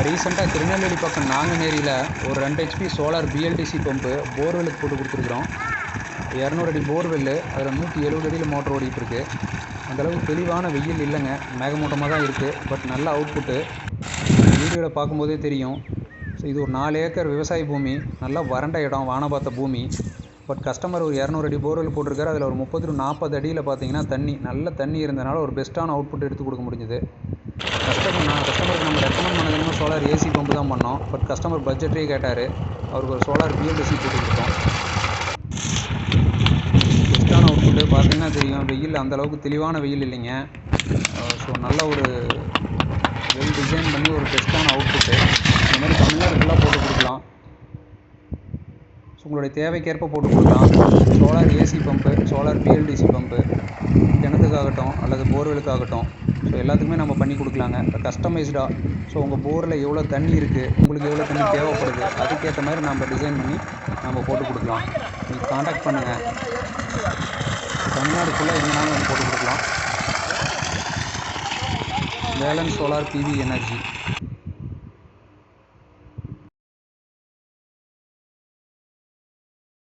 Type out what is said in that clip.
ரீசெண்டாக திருநெல்வேலி பக்கம் நாங்குநேரியில் ஒரு 2 ஹெச்பி சோலார் பிஎல்டிசி பம்பு போர்வெலுக்கு போட்டு கொடுத்துருக்குறோம். 200 அடி போர்வெல்லு, அதில் 170 அடியில் மோட்டர் ஓடிட்டுருக்கு. அந்தளவுக்கு தெளிவான வெயில் இல்லைங்க, மேகமூட்டமாக தான் இருக்குது. பட் நல்ல அவுட்புட்டு வீடியோவில் பார்க்கும்போதே தெரியும். ஸோ இது ஒரு 4 ஏக்கர் விவசாய பூமி, நல்லா வறண்ட இடம், வானம் பார்த்த பூமி. பட் கஸ்டமர் ஒரு 200 அடி போர்வெல் போட்டிருக்காரு. அதில் ஒரு 30 to 40 அடியில் பார்த்தீங்கன்னா நல்ல தண்ணி இருந்தனால ஒரு பெஸ்ட்டான அவுட்புட் எடுத்து கொடுக்க முடிஞ்சுது. கஸ்டமருக்கு நம்ம ரெக்கமெண்ட் பண்ணதுன்னு சோலார் ஏசி பம்பு தான் பண்ணோம். பட் கஸ்டமர் பட்ஜெட்டே கேட்டார், அவருக்கு ஒரு சோலார் பிஎல்டிசி போட்டு கொடுத்தோம். பெஸ்ட்டான அவுட்புட்டு பார்த்தீங்கன்னா தெரியும். வெயில் அந்தளவுக்கு தெளிவான வெயில் இல்லைங்க. ஸோ நல்ல ஒரு வெல் டிசைன் பண்ணி ஒரு பெஸ்ட்டான அவுட்புட்டு. இந்த மாதிரி தமிழ்நாடு ஃபுல்லாக போட்டு கொடுக்கலாம். ஸோ உங்களுடைய தேவைக்கேற்ப போட்டு கொடுக்கலாம். Solar AC pump, solar BLDC pump, கிணத்துக்காகட்டும் அல்லது போர்வெலுக்காகட்டும், ஸோ எல்லாத்துக்குமே நம்ம பண்ணி கொடுக்கலாங்க. இப்போ கஸ்டமைஸ்டாக, ஸோ உங்கள் போரில் எவ்வளோ தண்ணி இருக்குது, உங்களுக்கு எவ்வளோ தண்ணி தேவைப்படுது, அதுக்கேற்ற மாதிரி நம்ம டிசைன் பண்ணி நம்ம போட்டு கொடுக்கலாம். நீங்கள் காண்டாக்ட் பண்ணுங்கள். தமிழ்நாடு ஃபுல்லாக எங்கேனாலும் நம்ம போட்டு கொடுக்கலாம். Velan solar PV energy.